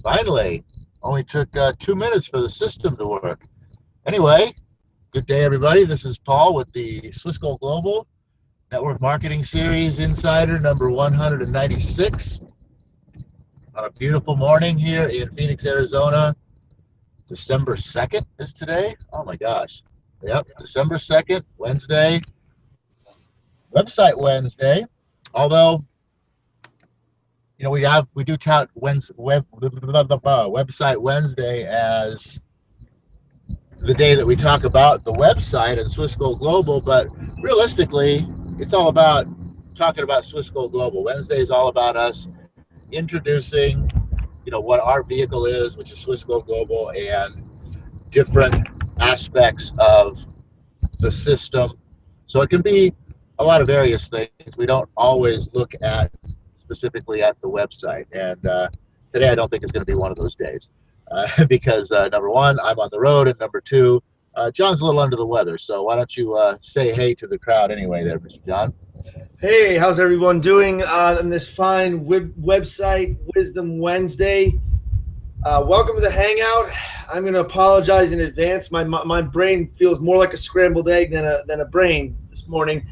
Finally, only took 2 minutes for the system to work. Anyway, good day, everybody. This is Paul with the Swiss Gold Global Network Marketing Series Insider number 196 on a beautiful morning here in Phoenix, Arizona. December 2nd is today. Oh my gosh. Yep, December 2nd, Wednesday, website Wednesday. Although, you know, we do tout website Wednesday as the day that we talk about the website and Swiss Gold Global, but realistically, it's all about talking about Swiss Gold Global. Wednesday is all about us introducing, you know, what our vehicle is, which is Swiss Gold Global, and different aspects of the system. So it can be a lot of various things. We don't always look at specifically at the website, and today I don't think is going to be one of those days because number one, I'm on the road, and number two, John's a little under the weather. So why don't you say hey to the crowd anyway there, Mr. John? Hey, how's everyone doing on this fine website Wisdom Wednesday? Welcome to the Hangout. I'm going to apologize in advance. My brain feels more like a scrambled egg than a brain this morning.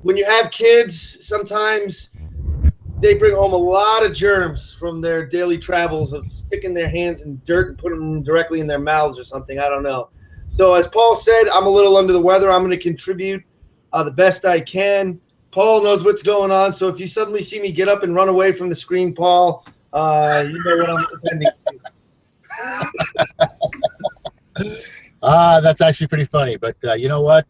When you have kids, sometimes they bring home a lot of germs from their daily travels of sticking their hands in dirt and putting them directly in their mouths or something. I don't know. So as Paul said, I'm a little under the weather. I'm going to contribute the best I can. Paul knows what's going on. So if you suddenly see me get up and run away from the screen, Paul, you know what I'm intending to do. That's actually pretty funny. But you know what?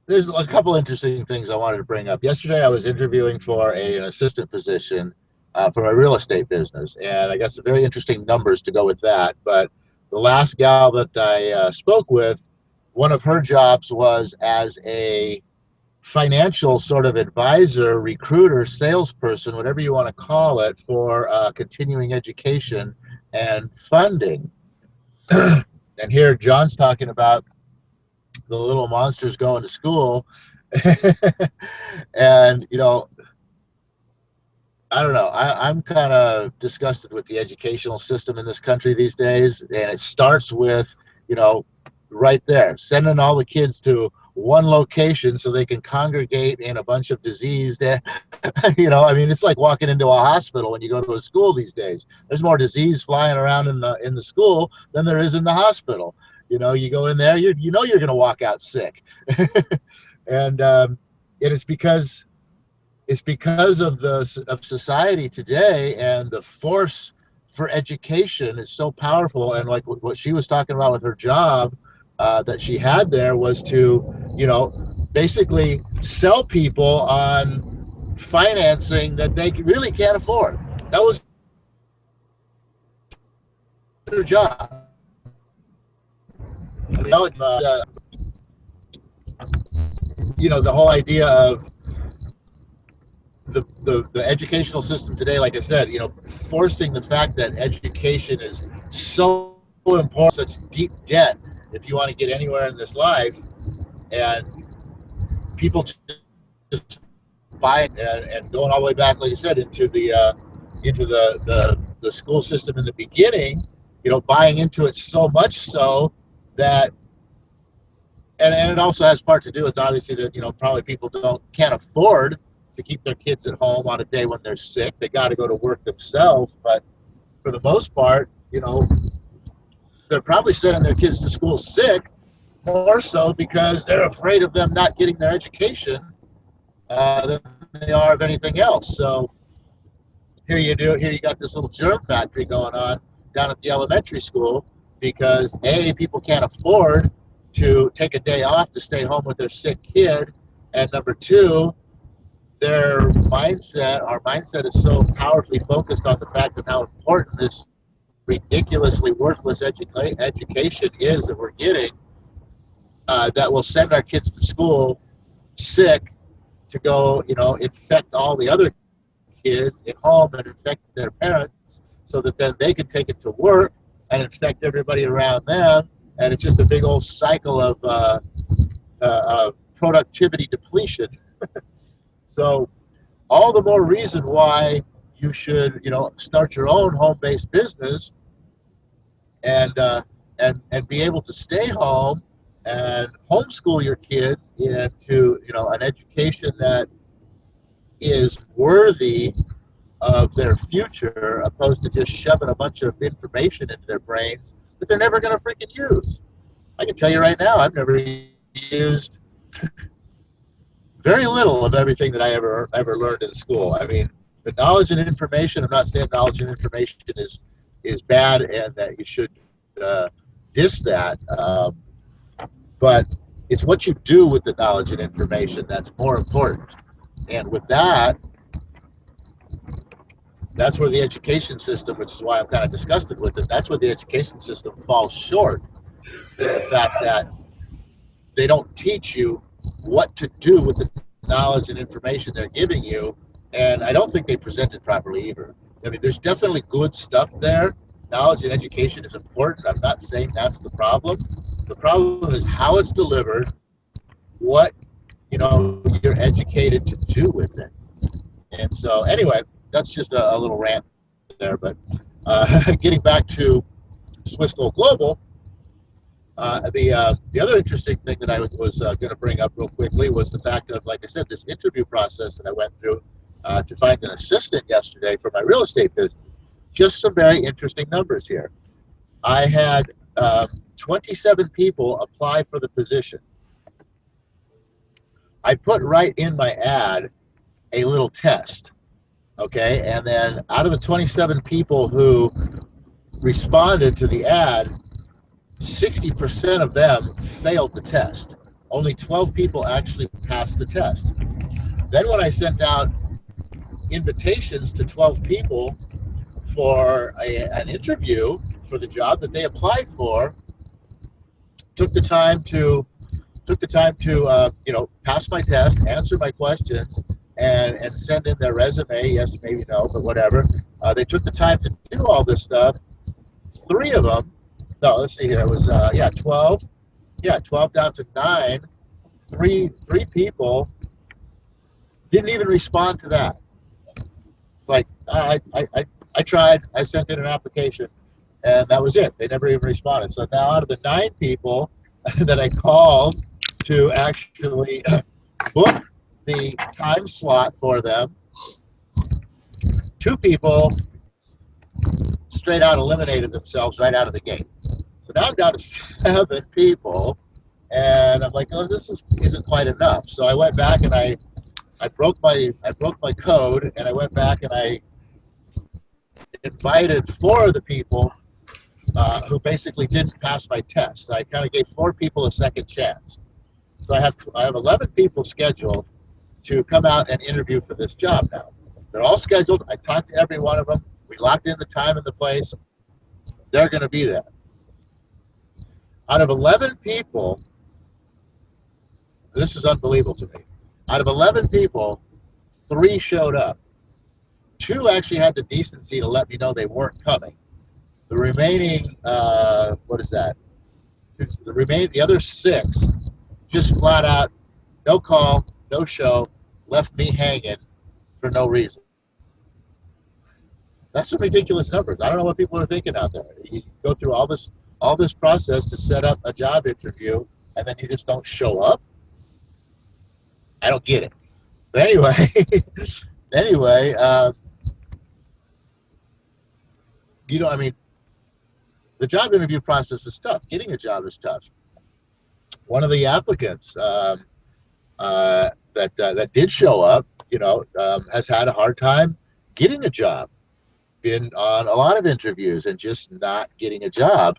There's a couple interesting things I wanted to bring up. Yesterday, I was interviewing for an assistant position for a real estate business, and I got some very interesting numbers to go with that. But the last gal that I spoke with, one of her jobs was as a financial sort of advisor, recruiter, salesperson, whatever you want to call it, for continuing education and funding. And here John's talking about the little monsters going to school. And, you know, I don't know. I'm kind of disgusted with the educational system in this country these days. And it starts with, you know, right there, sending all the kids to one location so they can congregate in a bunch of disease there. You know, I mean, it's like walking into a hospital when you go to a school these days. There's more disease flying around in the school than there is in the hospital. You know, you go in there, you know you're going to walk out sick. And it's because of society today, and the force for education is so powerful. And like what she was talking about with her job that she had there was to, you know, basically sell people on financing that they really can't afford. That was her job. You know, the whole idea of the educational system today, like I said, you know, forcing the fact that education is so important, such deep debt if you want to get anywhere in this life, and people just buy it and going all the way back, like I said, into the school system in the beginning, you know, buying into it so much so that, and it also has part to do with obviously that, you know, probably people can't afford to keep their kids at home on a day when they're sick. They got to go to work themselves. But for the most part, you know, they're probably sending their kids to school sick, more so because they're afraid of them not getting their education than they are of anything else. So here you got this little germ factory going on down at the elementary school because people can't afford to take a day off to stay home with their sick kid, and number two, our mindset is so powerfully focused on the fact of how important this ridiculously worthless education is that we're getting, that will send our kids to school sick to go, you know, infect all the other kids at home and infect their parents so that then they can take it to work and infect everybody around them. And it's just a big old cycle of productivity depletion. So all the more reason why you should, start your own home-based business and and be able to stay home and homeschool your kids into, an education that is worthy of their future, opposed to just shoving a bunch of information into their brains that they're never going to freaking use. I can tell you right now, I've never used very little of everything that I ever learned in school. I mean, the knowledge and information. I'm not saying knowledge and information is bad and that you should diss that, but it's what you do with the knowledge and information that's more important. And with that, that's where the education system, which is why I'm kind of disgusted with it, that's where the education system falls short, in the fact that they don't teach you what to do with the knowledge and information they're giving you. And I don't think they present it properly either. I mean, there's definitely good stuff there. Knowledge and education is important. I'm not saying that's the problem. The problem is how it's delivered, what you're educated to do with it. And so, anyway, that's just a little rant there. But getting back to Swiss Gold Global, the other interesting thing that I was going to bring up real quickly was the fact of, like I said, this interview process that I went through to find an assistant yesterday for my real estate business. Just some very interesting numbers here. I had 27 people apply for the position. I put right in my ad a little test, okay? And then out of the 27 people who responded to the ad, 60% of them failed the test. Only 12 people actually passed the test. Then when I sent out invitations to 12 people for an interview for the job that they applied for, took the time to pass my test, answer my questions, and send in their resume. Yes, maybe no, but whatever. They took the time to do all this stuff. Three of them, no, let's see here. It was 12. Yeah, 12 down to 9. Three people didn't even respond to that. Like I tried. I sent in an application, and that was it. They never even responded. So now, out of the 9 people that I called to actually book the time slot for them, 2 people straight out eliminated themselves right out of the gate. So now I'm down to 7 people, and I'm like, oh, this isn't quite enough. So I went back and I broke my code, and I went back and I invited 4 of the people who basically didn't pass my test. So I kind of gave 4 people a second chance. So I have 11 people scheduled to come out and interview for this job now. They're all scheduled. I talked to every one of them. We locked in the time and the place. They're going to be there. Out of 11 people, this is unbelievable to me. Out of 11 people, 3 showed up. 2 actually had the decency to let me know they weren't coming. The remaining, what is that? The other 6 just flat out, no call, no show, left me hanging for no reason. That's some ridiculous numbers. I don't know what people are thinking out there. You go through all this process to set up a job interview, and then you just don't show up. I don't get it. But anyway, I mean, the job interview process is tough. Getting a job is tough. One of the applicants that did show up, has had a hard time getting a job. Been on a lot of interviews and just not getting a job,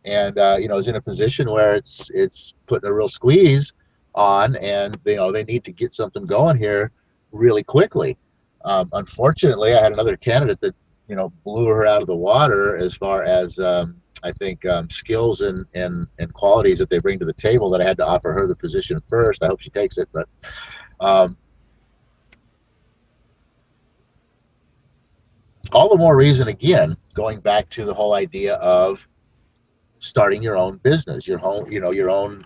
and is in a position where it's putting a real squeeze on, and they need to get something going here really quickly. Unfortunately, I had another candidate that blew her out of the water as far as I think skills and qualities that they bring to the table, that I had to offer her the position first. I hope she takes it, but all the more reason, again, going back to the whole idea of starting your own business, your own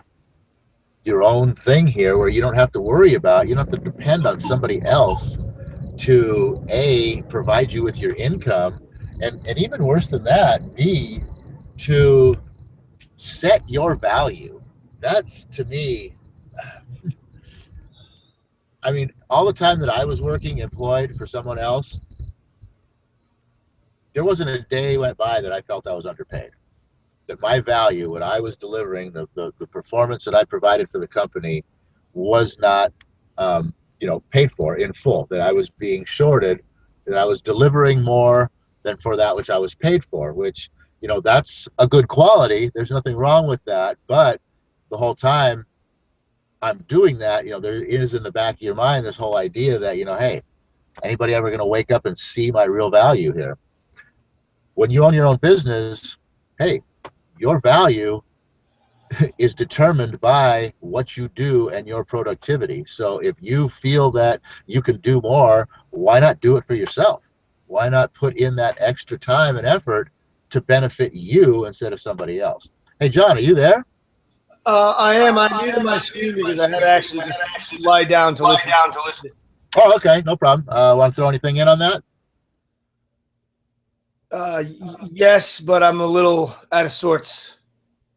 your own thing here where you don't have to worry about, you don't have to depend on somebody else to A, provide you with your income, and even worse than that, B, to set your value. That's to me, I mean, all the time that I was working employed for someone else, there wasn't a day went by that I felt I was underpaid. That my value, what I was delivering, the performance that I provided for the company was not, paid for in full, that I was being shorted, that I was delivering more than for that which I was paid for, which, that's a good quality. There's nothing wrong with that. But the whole time I'm doing that, there is in the back of your mind this whole idea that, hey, anybody ever going to wake up and see my real value here? When you own your own business, hey, your value is determined by what you do and your productivity. So if you feel that you can do more, why not do it for yourself? Why not put in that extra time and effort to benefit you instead of somebody else? Hey, John, are you there? I am. I muted my screen because I had to actually just lie down to listen. Oh, okay, no problem. Want to throw anything in on that? Yes, but I'm a little out of sorts.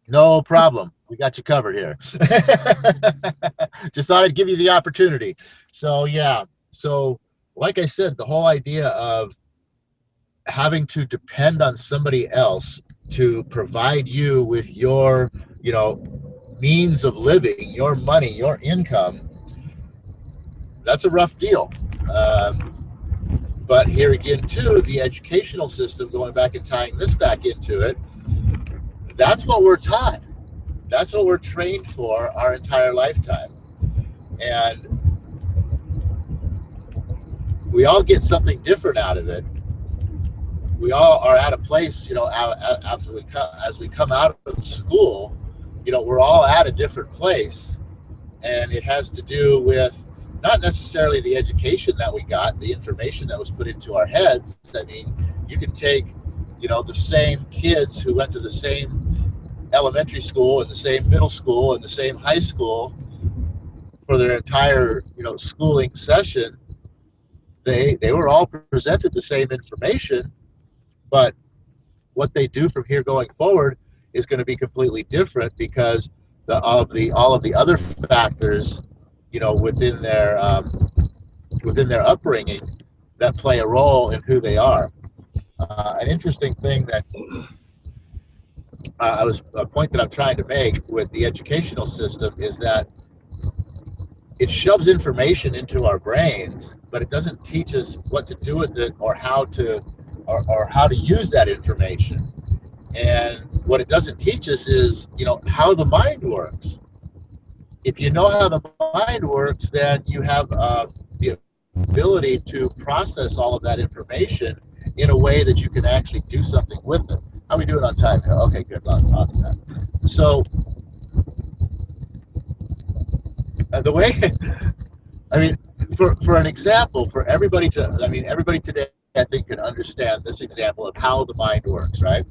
No problem. We got you covered here. Just thought I'd give you the opportunity. So, yeah. So, like I said, the whole idea of having to depend on somebody else to provide you with your, means of living, your money, your income, that's a rough deal. But here again, too, the educational system, going back and tying this back into it, that's what we're taught. That's what we're trained for our entire lifetime. And we all get something different out of it. We all are at a place, as we come out of school, we're all at a different place. And it has to do with not necessarily the education that we got, the information that was put into our heads. I mean, you can take, the same kids who went to the same elementary school and the same middle school and the same high school for their entire, schooling session. They were all presented the same information, but what they do from here going forward is going to be completely different because all of the other factors, within their upbringing that play a role in who they are. An interesting thing that a point that I'm trying to make with the educational system is that it shoves information into our brains, but it doesn't teach us what to do with it or how to use that information. And what it doesn't teach us is, how the mind works. If you know how the mind works, then you have the ability to process all of that information in a way that you can actually do something with it. How are we doing on time here? Okay, good. On to that. So the way, I mean, for an example, for everybody everybody today, I think, can understand this example of how the mind works, right?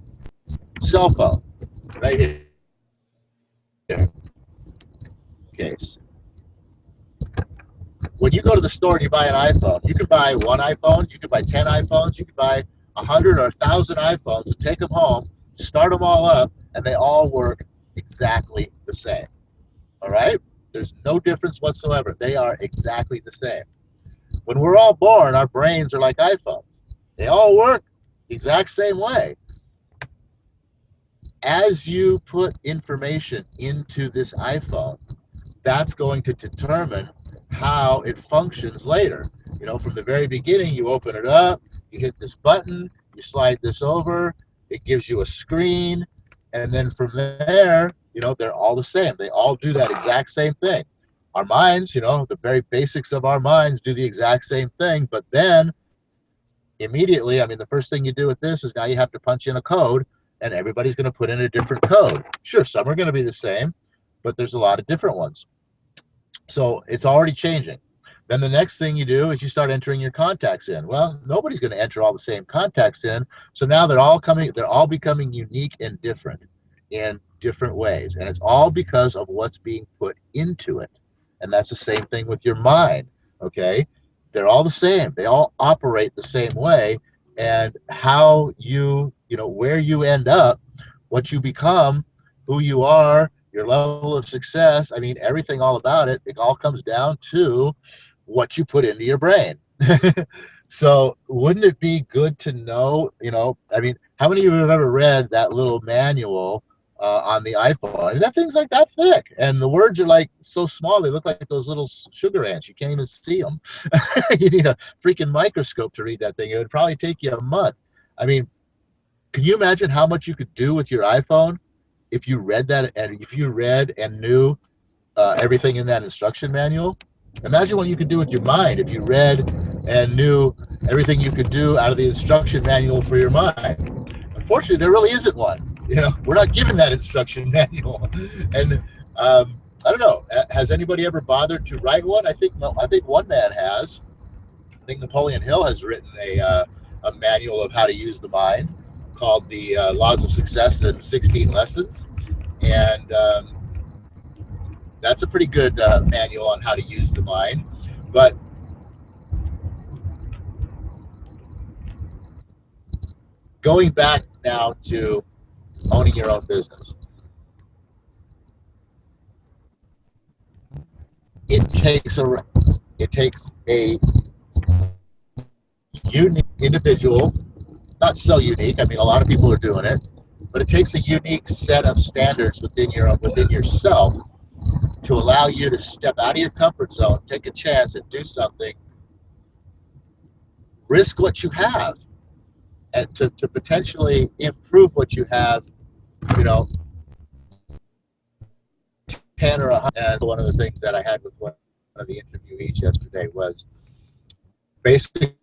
Cell phone, right here. Case. When you go to the store and you buy an iPhone, you can buy one iPhone, you can buy 10 iPhones, you can buy 100 or 1,000 iPhones and take them home, start them all up, and they all work exactly the same. All right? There's no difference whatsoever. They are exactly the same. When we're all born, our brains are like iPhones. They all work the exact same way. As you put information into this iPhone, that's going to determine how it functions later. From the very beginning, you open it up, you hit this button, you slide this over, it gives you a screen, and then from there, they're all the same. They all do that exact same thing. Our minds, the very basics of our minds do the exact same thing, but then immediately, the first thing you do with this is now you have to punch in a code, and everybody's going to put in a different code. Sure, some are going to be the same, but there's a lot of different ones. So it's already changing. Then the next thing you do is you start entering your contacts in. Well, nobody's going to enter all the same contacts in. So now they're all becoming unique and different. in different ways. And it's all because of what's being put into it. And that's the same thing with your mind. Okay. They're all the same. They all operate the same way. And how where you end up, what you become, who you are, your level of success. I mean, everything all about it. It all comes down to what you put into your brain. So wouldn't it be good to know, I mean, how many of you have ever read that little manual on the iPhone? I mean, that thing's like that thick, and the words are like so small, they look like those little sugar ants. You can't even see them. You need a freaking microscope to read that thing. It would probably take you a month. I mean, can you imagine how much you could do with your iPhone if you read that, and if you read and knew everything in that instruction manual? Imagine what you could do with your mind if you read and knew everything you could do out of the instruction manual for your mind. Unfortunately, there really isn't one. We're not given that instruction manual. And I don't know. Has anybody ever bothered to write one? I think one man has. I think Napoleon Hill has written a manual of how to use the mind called the Laws of Success in 16 Lessons. And that's a pretty good manual on how to use the mind. But going back now to owning your own business, it takes a unique individual, not so unique. I mean, a lot of people are doing it, but it takes a unique set of standards within yourself to allow you to step out of your comfort zone, take a chance, and do something, risk what you have, and to potentially improve what you have, you know, 10 or 100. And one of the things that I had with one of the interviewees yesterday was basically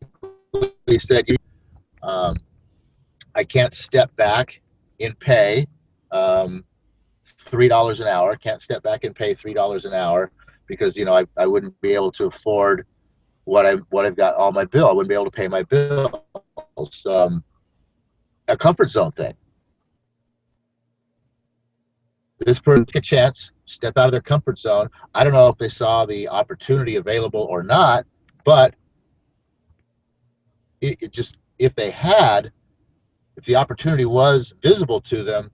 said, I can't step back in pay $3 an hour. Can't step back and pay $3 an hour because I wouldn't be able to afford what I've got all my bill. I wouldn't be able to pay my bills. A comfort zone thing. This person took a chance, step out of their comfort zone. I don't know if they saw the opportunity available or not, but it just, if the opportunity was visible to them,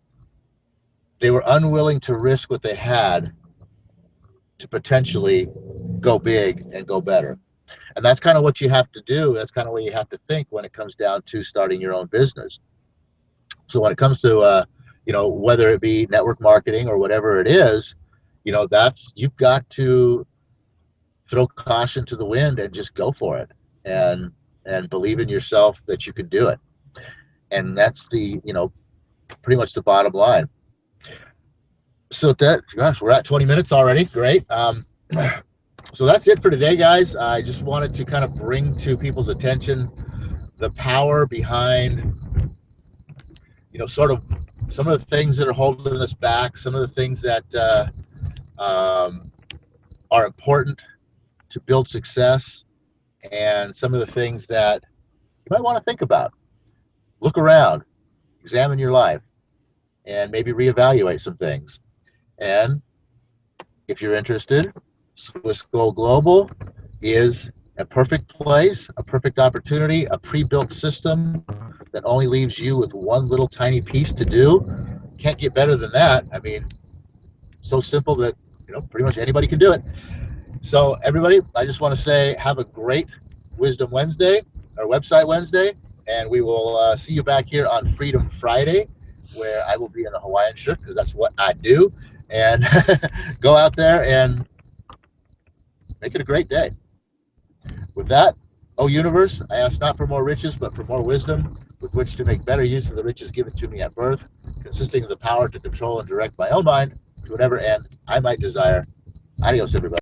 they were unwilling to risk what they had to potentially go big and go better. And that's kind of what you have to do. That's kind of what you have to think when it comes down to starting your own business. So when it comes to, whether it be network marketing or whatever it is, you've got to throw caution to the wind and just go for it and believe in yourself that you can do it. And that's pretty much the bottom line. So we're at 20 minutes already. Great. So that's it for today, guys. I just wanted to kind of bring to people's attention the power behind, sort of some of the things that are holding us back, some of the things that are important to build success, and some of the things that you might want to think about. Look around, examine your life, and maybe reevaluate some things. And if you're interested, Swiss Gold Global is a perfect place, a perfect opportunity, a pre-built system that only leaves you with one little tiny piece to do. Can't get better than that. I mean, so simple that pretty much anybody can do it. So everybody, I just want to say have a great Wisdom Wednesday, or Website Wednesday, and we will see you back here on Freedom Friday, where I will be in a Hawaiian shirt because that's what I do. And go out there and make it a great day. With that, O universe, I ask not for more riches, but for more wisdom, with which to make better use of the riches given to me at birth, consisting of the power to control and direct my own mind to whatever end I might desire. Adios, everybody.